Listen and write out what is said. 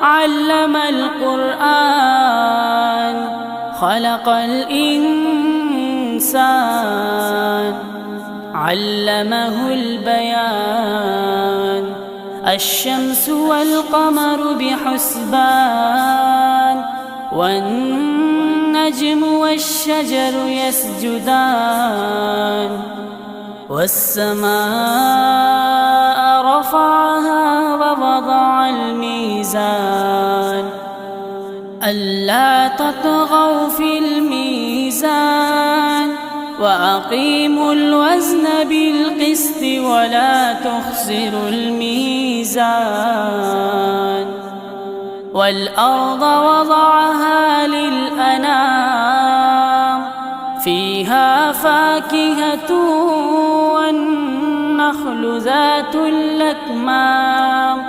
علم القرآن خلق الإنسان علمه البيان الشمس والقمر بحسبان والنجم والشجر يسجدان والسماء رفعها ووضع الميزان ألا تطغوا في الميزان وأقيموا الوزن بالقسط ولا تخسروا الميزان والأرض وضعها للأنام فيها فاكهة والنخل ذات الأكمام